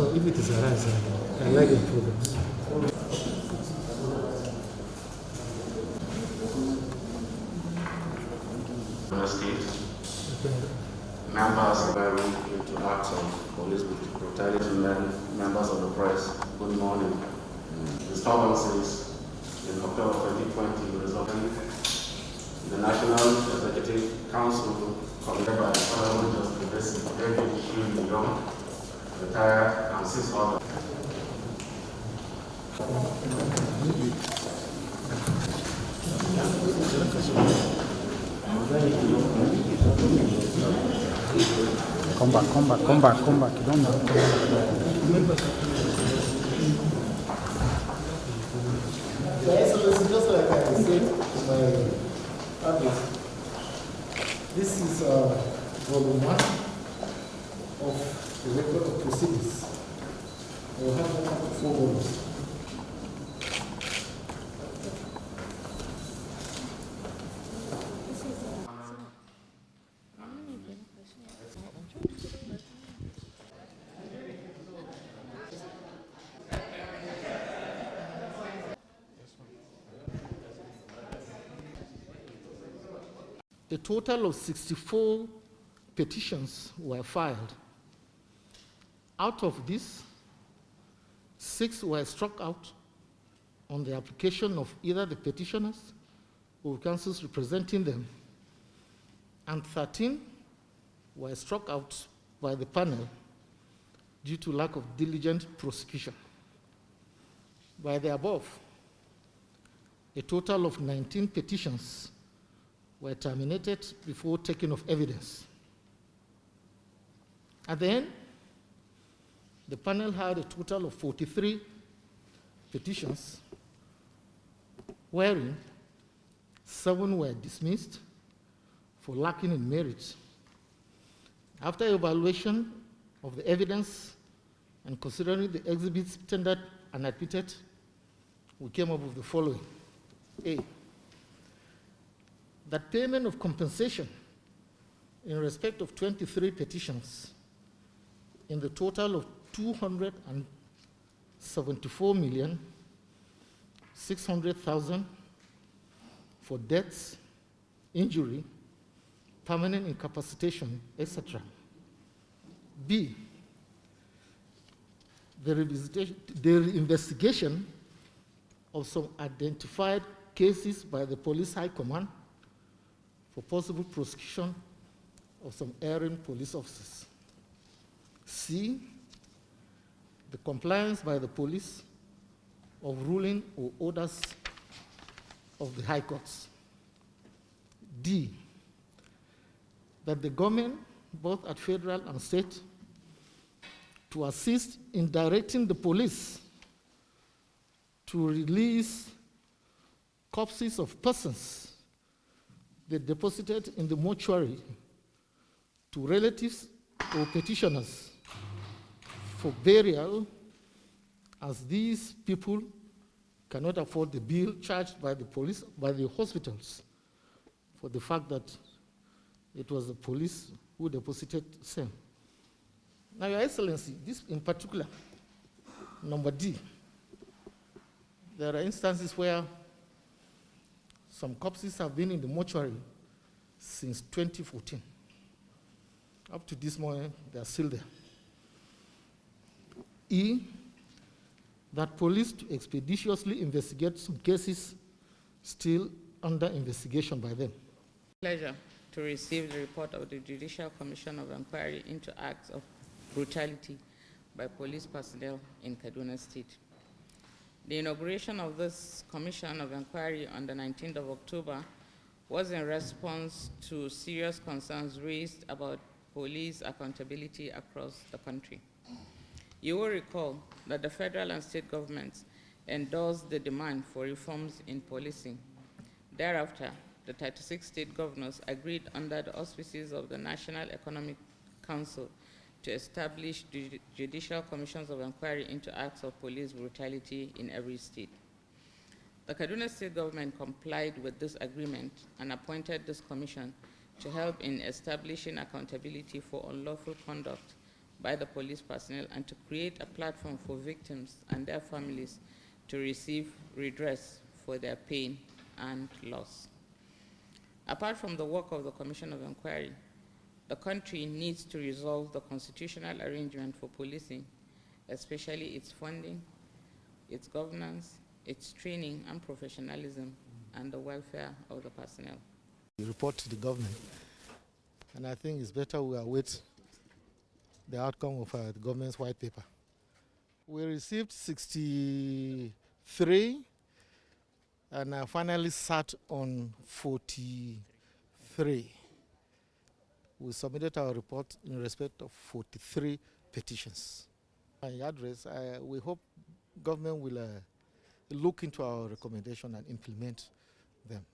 No, if it is harassing, I like the programs. Members are very into acts of police brutality, members of the press, good morning. Disturbances in October 2020 resulting in the National Executive Council convened by Parliament Justice David Young, retired, and 6 others. Come back. You don't know. Your Excellency, just like I said in my address, this is volume 1 of the record of proceedings. I will have up to 4 volumes. A total of 64 petitions were filed. Out of these, 6 were struck out on the application of either the petitioners or counsels representing them, and 13 were struck out by the panel due to lack of diligent prosecution. By the above, a total of 19 petitions were terminated before taking of evidence. At the end, the panel had a total of 43 petitions, wherein 7 were dismissed for lacking in merit. After evaluation of the evidence and considering the exhibits tendered and admitted, we came up with the following. A, that payment of compensation in respect of 23 petitions in the total of 274,600,000 for deaths, injury, permanent incapacitation, etc. B, the investigation of some identified cases by the Police High Command for possible prosecution of some erring police officers. C, the compliance by the police of ruling or orders of the high courts. D, that the government, both at federal and state, to assist in directing the police to release corpses of persons they deposited in the mortuary to relatives or petitioners for burial, as these people cannot afford the bill charged by the police, by the hospitals, for the fact that it was the police who deposited same. Now, Your Excellency, this in particular, number D, there are instances where some corpses have been in the mortuary since 2014. Up to this moment, they are still there. E, that police to expeditiously investigate some cases still under investigation by them. Pleasure to receive the report of the Judicial Commission of Inquiry into acts of brutality by police personnel in Kaduna State. The inauguration of this Commission of Inquiry on the 19th of October was in response to serious concerns raised about police accountability across the country. You will recall that the federal and state governments endorsed the demand for reforms in policing. Thereafter, the 36 state governors agreed under the auspices of the National Economic Council to establish judicial commissions of inquiry into acts of police brutality in every state. The Kaduna state government complied with this agreement and appointed this commission to help in establishing accountability for unlawful conduct by the police personnel and to create a platform for victims and their families to receive redress for their pain and loss. Apart from the work of the Commission of Inquiry, the country needs to resolve the constitutional arrangement for policing, especially its funding, its governance, its training and professionalism, and the welfare of the personnel. We report to the government, and I think it's better we await the outcome of the government's white paper. We received 63 and I finally sat on 43. We submitted our report in respect of 43 petitions. My address, we hope government will look into our recommendation and implement them.